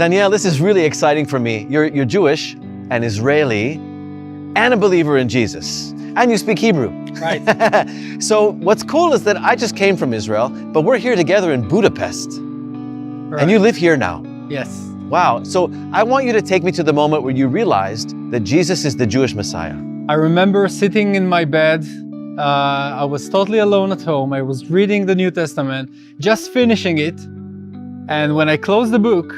Danielle, this is really exciting for me. You're Jewish and Israeli and a believer in Jesus. And you speak Hebrew. Right. So what's cool is that I just came from Israel, but we're here together in Budapest. Right. And you live here now. Yes. Wow. So I want you to take me to the moment where you realized that Jesus is the Jewish Messiah. I remember sitting in my bed. I was totally alone at home. I was reading the New Testament, just finishing it. And when I closed the book,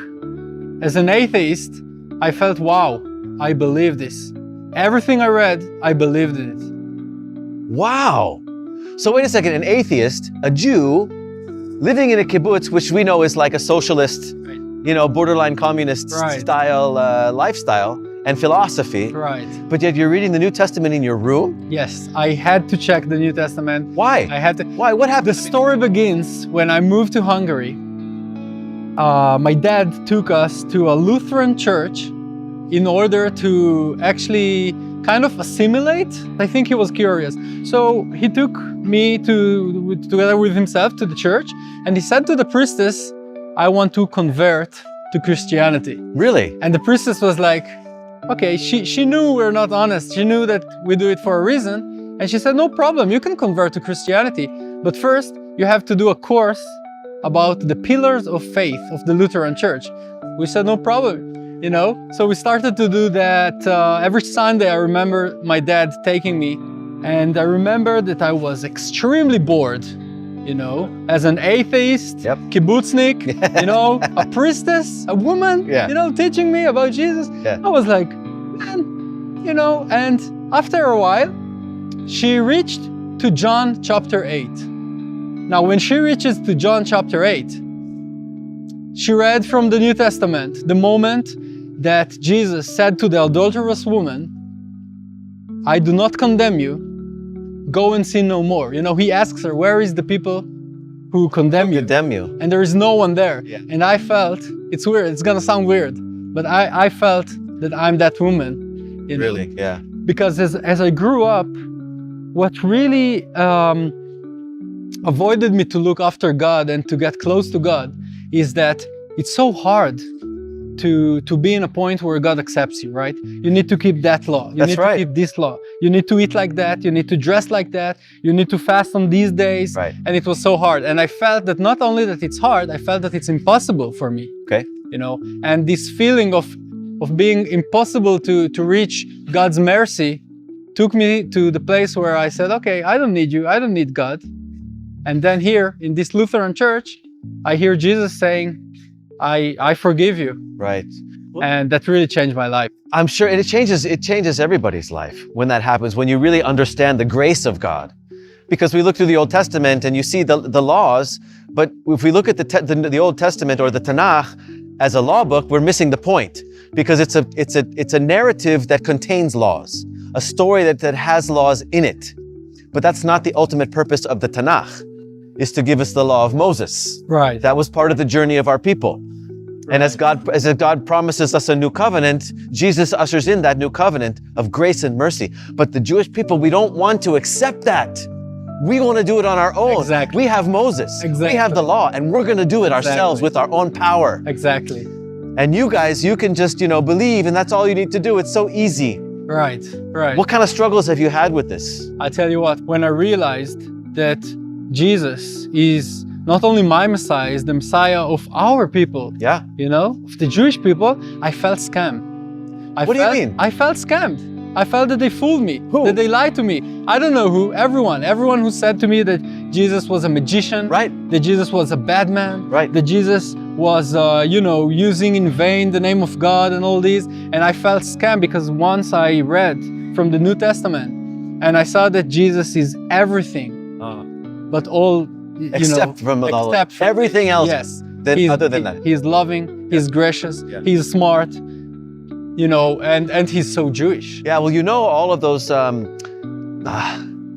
as an atheist, I felt, wow, I believe this. Everything I read, I believed in it. Wow. So wait a second, an atheist, a Jew, living in a kibbutz, which we know is like a socialist, borderline communist style lifestyle and philosophy. Right. But yet you're reading the New Testament in your room? Yes, I had to check the New Testament. Why? I had to. Why? What happened? The story begins when I moved to Hungary. My dad took us to a Lutheran church in order to actually kind of assimilate. I think he was curious. So he took me together with himself to the church, and he said to the priestess, I want to convert to Christianity. Really? And the priestess was like, okay, she knew we're not honest. She knew that we do it for a reason. And she said, no problem, you can convert to Christianity. But first, you have to do a course about the pillars of faith of the Lutheran Church. We said, no problem. So we started to do that. Every Sunday, I remember my dad taking me, and I remember that I was extremely bored, as an atheist, kibbutznik, a priestess, a woman, teaching me about Jesus. Yeah. I was like, man, and after a while, she reached to John chapter 8. Now, when she reaches to John chapter 8, she read from the New Testament the moment that Jesus said to the adulterous woman, I do not condemn you, go and sin no more. He asks her, where is the people who condemn you? And there is no one there. Yeah. And I felt, it's weird, it's gonna sound weird, but I felt that I'm that woman. Really? Yeah. Because as I grew up, what really avoided me to look after God and to get close to God is that it's so hard to be in a point where God accepts you, right? You need to keep that law. You need to keep this law. You need to eat like that. You need to dress like that. You need to fast on these days. Right. And it was so hard. And I felt that not only that it's hard, I felt that it's impossible for me. Okay. And this feeling of being impossible to reach God's mercy took me to the place where I said, okay, I don't need you. I don't need God. And then here in this Lutheran church, I hear Jesus saying, I forgive you. Right. And that really changed my life. I'm sure it changes everybody's life when that happens, when you really understand the grace of God. Because we look through the Old Testament and you see the laws, but if we look at the Old Testament or the Tanakh as a law book, we're missing the point. Because it's a narrative that contains laws, a story that has laws in it. But that's not the ultimate purpose of the Tanakh, is to give us the law of Moses. Right. That was part of the journey of our people. And as God promises us a new covenant, Jesus ushers in that new covenant of grace and mercy. But the Jewish people, we don't want to accept that. We want to do it on our own. Exactly. We have Moses. Exactly. We have the law, and we're going to do it ourselves with our own power. Exactly. And you guys, you can just, believe, and that's all you need to do. It's so easy. Right, right. What kind of struggles have you had with this? I tell you what, when I realized that Jesus is not only my Messiah, is the Messiah of our people. Yeah. Of the Jewish people, I felt scammed. What do you mean? I felt scammed. I felt that they fooled me. Who? That they lied to me. I don't know who. Everyone who said to me that Jesus was a magician. Right. That Jesus was a bad man. Right. That Jesus was, using in vain the name of God and all these. And I felt scammed because once I read from the New Testament and I saw that Jesus is everything, but all, Except from everything else. Yes. Other than that. He's loving, he's gracious, he's smart, and he's so Jewish. Yeah, well, all of those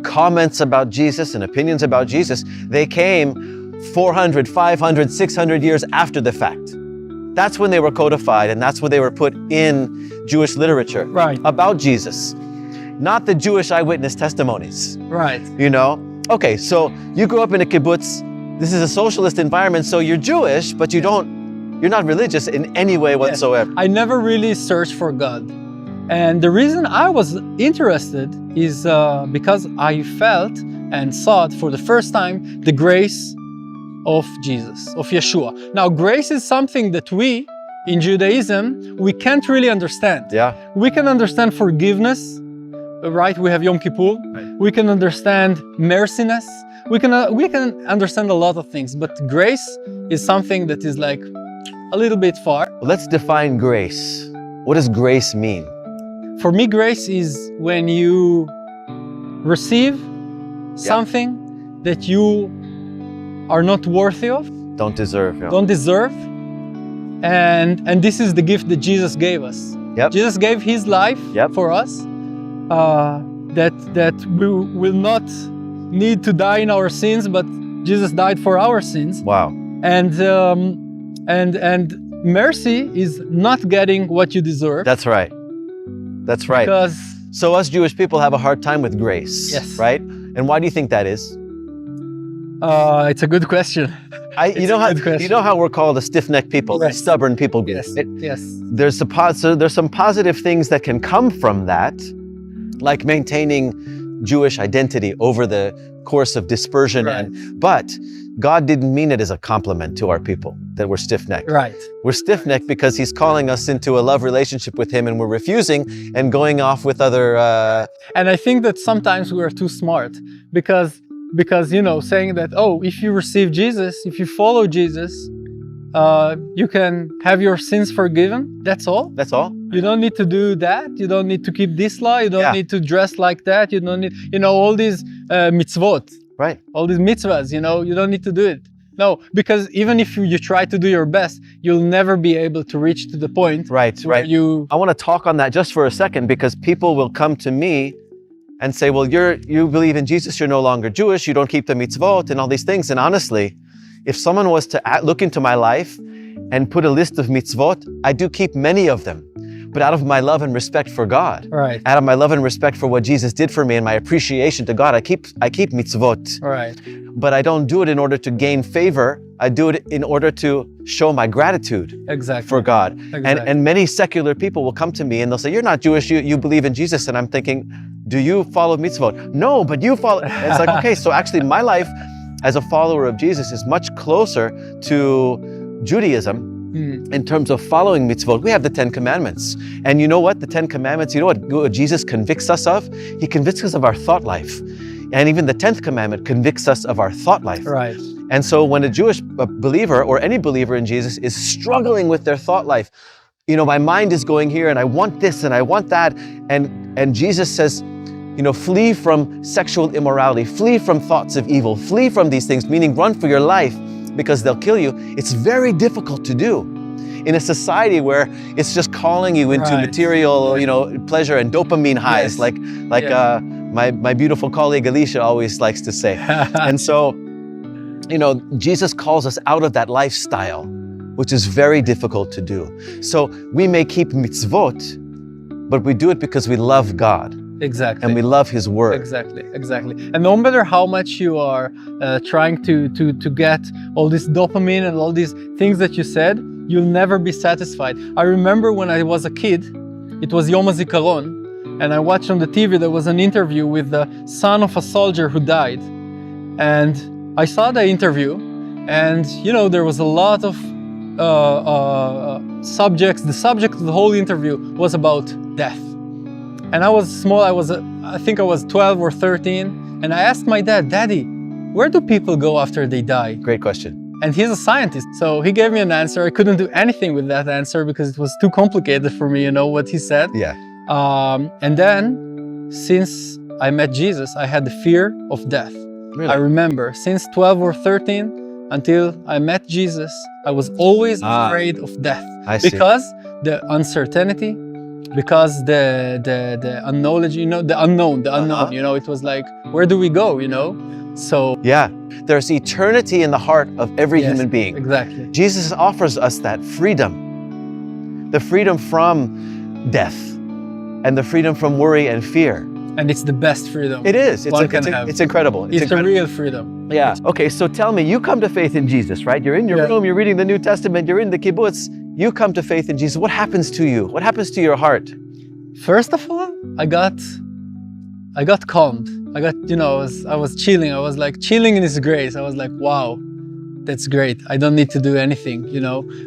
comments about Jesus and opinions about Jesus, they came 400, 500, 600 years after the fact. That's when they were codified, and that's when they were put in Jewish literature about Jesus, not the Jewish eyewitness testimonies. Right. Okay, so you grew up in a kibbutz. This is a socialist environment, so you're Jewish, but you don't You're not religious in any way whatsoever. I never really searched for God. And the reason I was interested is because I felt and saw it for the first time, the grace of Jesus, of Yeshua. Now, grace is something that we, in Judaism, we can't really understand. Yeah. We can understand forgiveness, right? We have Yom Kippur. Right. We can understand merciness. We can understand a lot of things, but grace is something that is like a little bit far. Let's define grace. What does grace mean? For me, grace is when you receive something that you are not worthy of, Don't deserve. Yeah. don't deserve, and this is the gift that Jesus gave us. Yep. Jesus gave His life for us, that we will not need to die in our sins, but Jesus died for our sins. Wow. And mercy is not getting what you deserve. That's right. That's right. Because So us Jewish people have a hard time with grace. Yes. Right? And why do you think that is? it's a good question. You know how we're called a stiff-necked people, Right. stubborn people group. Yes. right? Yes. There's some positive things that can come from that, like maintaining Jewish identity over the course of dispersion. Right. But God didn't mean it as a compliment to our people, that we're stiff-necked. Right. We're stiff-necked because He's calling us into a love relationship with Him, and we're refusing and going off with other... And I think that sometimes we are too smart because saying that, oh, if you receive Jesus, if you follow Jesus, you can have your sins forgiven. That's all. That's all? You don't need to do that. You don't need to keep this law. You don't need to dress like that. You don't need, all these mitzvot. Right. All these mitzvahs, you don't need to do it. No, because even if you try to do your best, you'll never be able to reach to the point where I want to talk on that just for a second, because people will come to me and say, well, you believe in Jesus, you're no longer Jewish, you don't keep the mitzvot and all these things. And honestly, if someone was to look into my life and put a list of mitzvot, I do keep many of them. But out of my love and respect for God, right. out of my love and respect for what Jesus did for me and my appreciation to God, I keep mitzvot. Right. But I don't do it in order to gain favor. I do it in order to show my gratitude for God. Exactly. And many secular people will come to me and they'll say, you're not Jewish, you believe in Jesus. And I'm thinking, do you follow mitzvot? No, but you follow. It's like, okay, so actually my life as a follower of Jesus is much closer to Judaism in terms of following mitzvot. We have the 10 Commandments. And you know what? The 10 Commandments, you know what Jesus convicts us of? He convicts us of our thought life. And even the 10th commandment convicts us of our thought life. Right. And so when a Jewish believer or any believer in Jesus is struggling with their thought life, my mind is going here and I want this and I want that. And Jesus says, flee from sexual immorality, flee from thoughts of evil, flee from these things, meaning run for your life because they'll kill you. It's very difficult to do in a society where it's just calling you into material, pleasure and dopamine highs, like my beautiful colleague Alicia always likes to say. And so, Jesus calls us out of that lifestyle, which is very difficult to do. So we may keep mitzvot, but we do it because we love God. Exactly. And we love His Word. Exactly. And no matter how much you are trying to get all this dopamine and all these things that you said, you'll never be satisfied. I remember when I was a kid, it was Yom HaZikaron, and I watched on the TV, there was an interview with the son of a soldier who died. And I saw the interview, and there was a lot of subjects. The subject of the whole interview was about death. And I was small, I think I was 12 or 13, and I asked my dad, Daddy, where do people go after they die? Great question. And he's a scientist, so he gave me an answer. I couldn't do anything with that answer because it was too complicated for me, what he said. Yeah. And then, since I met Jesus, I had the fear of death. Really? I remember, since 12 or 13, until I met Jesus, I was always afraid of death. I see. Because the uncertainty, because the unknowledge, the unknown, it was like, where do we go, So yeah, there's eternity in the heart of every human being. Exactly. Jesus offers us that freedom, the freedom from death and the freedom from worry and fear. And it's the best freedom. It is. one can have. It's incredible. It's a real freedom. Yeah. Okay, so tell me, you come to faith in Jesus, right? You're in your room, you're reading the New Testament, you're in the kibbutz, you come to faith in Jesus. What happens to you? What happens to your heart? First of all, I got calmed. I was chilling. I was like chilling in His grace. I was like, wow, that's great. I don't need to do anything,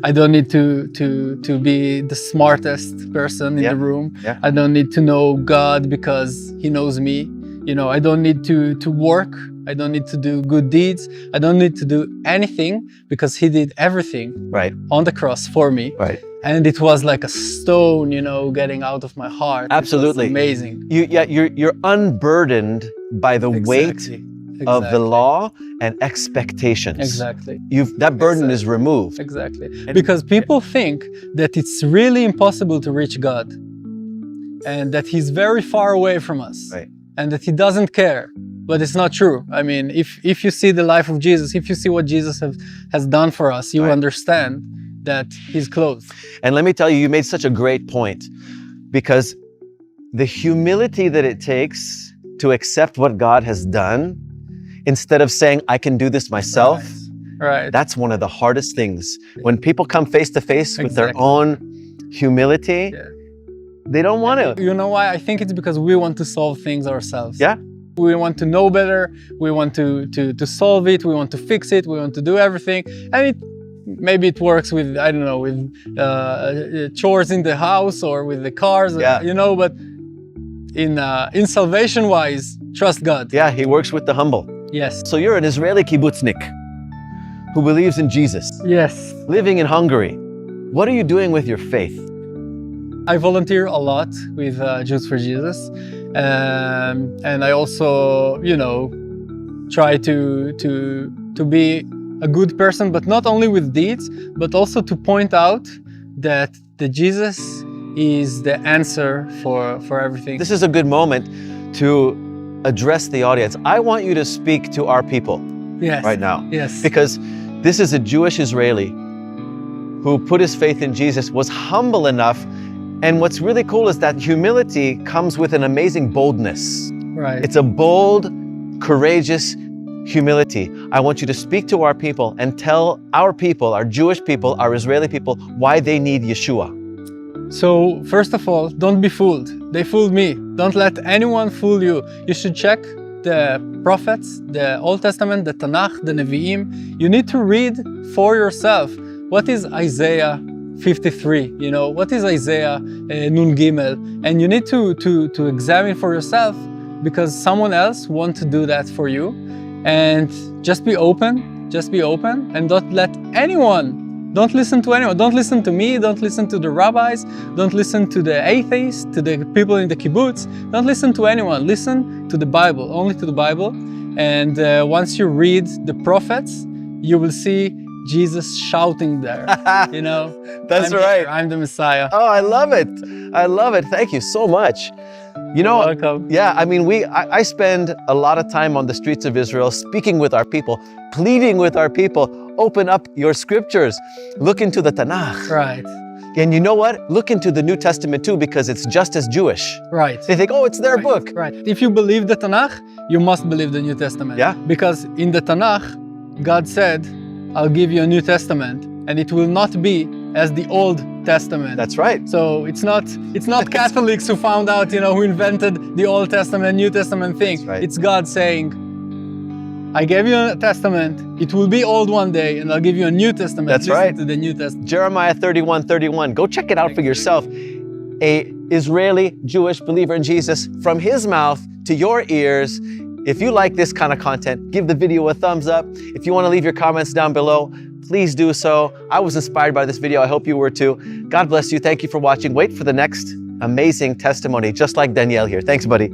I don't need to be the smartest person in the room. Yeah. I don't need to know God because He knows me. I don't need to work. I don't need to do good deeds. I don't need to do anything because He did everything on the cross for me. Right. And it was like a stone, getting out of my heart. Absolutely. It was amazing. You're unburdened by the weight of the law and expectations. Exactly. That burden is removed. Exactly. Because people think that it's really impossible to reach God and that He's very far away from us and that He doesn't care. But it's not true. I mean, if you see the life of Jesus, if you see what Jesus has done for us, you understand that He's close. And let me tell you, you made such a great point, because the humility that it takes to accept what God has done, instead of saying, I can do this myself, that's one of the hardest things. When people come face to face with their own humility, they don't want to. You know why? I think it's because we want to solve things ourselves. Yeah. We want to know better. We want to solve it. We want to fix it. We want to do everything. And maybe it works with, I don't know, with chores in the house or with the cars, but in salvation-wise, trust God. Yeah, He works with the humble. Yes. So you're an Israeli kibbutznik who believes in Jesus. Yes. Living in Hungary. What are you doing with your faith? I volunteer a lot with Jews for Jesus. And I also, try to be a good person, but not only with deeds, but also to point out that the Jesus is the answer for everything. This is a good moment to address the audience. I want you to speak to our people right now. Yes. Because this is a Jewish Israeli who put his faith in Jesus, was humble enough. And what's really cool is that humility comes with an amazing boldness. Right. It's a bold, courageous humility. I want you to speak to our people and tell our people, our Jewish people, our Israeli people, why they need Yeshua. So, first of all, don't be fooled. They fooled me. Don't let anyone fool you. You should check the prophets, the Old Testament, the Tanakh, the Nevi'im. You need to read for yourself. What is Isaiah 53? What is Isaiah Nun Gimel? And you need to examine for yourself, because someone else wants to do that for you. And just be open, and don't let anyone, don't listen to anyone. Don't listen to me, don't listen to the rabbis, don't listen to the atheists, to the people in the kibbutz. Don't listen to anyone. Listen to the Bible, only to the Bible. And once you read the prophets, you will see Jesus shouting there, That's right. I'm the Messiah. Oh, I love it. I love it. Thank you so much. You're welcome. Yeah, I mean, I spend a lot of time on the streets of Israel speaking with our people, pleading with our people, open up your scriptures, look into the Tanakh. Right. And you know what? Look into the New Testament too, because it's just as Jewish. Right. They think, oh, it's their book. Right. If you believe the Tanakh, you must believe the New Testament. Yeah. Because in the Tanakh, God said, I'll give you a New Testament, and it will not be as the Old Testament. That's right. So it's not Catholics who found out, who invented the Old Testament, New Testament thing. Right. It's God saying, I gave you a testament, it will be old one day, and I'll give you a New Testament. That's Listen right. to the New Testament. Jeremiah 31:31. Go check it out for yourself. A Israeli Jewish believer in Jesus, from his mouth to your ears. If you like this kind of content, give the video a thumbs up. If you want to leave your comments down below, please do so. I was inspired by this video. I hope you were too. God bless you. Thank you for watching. Wait for the next amazing testimony, just like Danielle here. Thanks, buddy.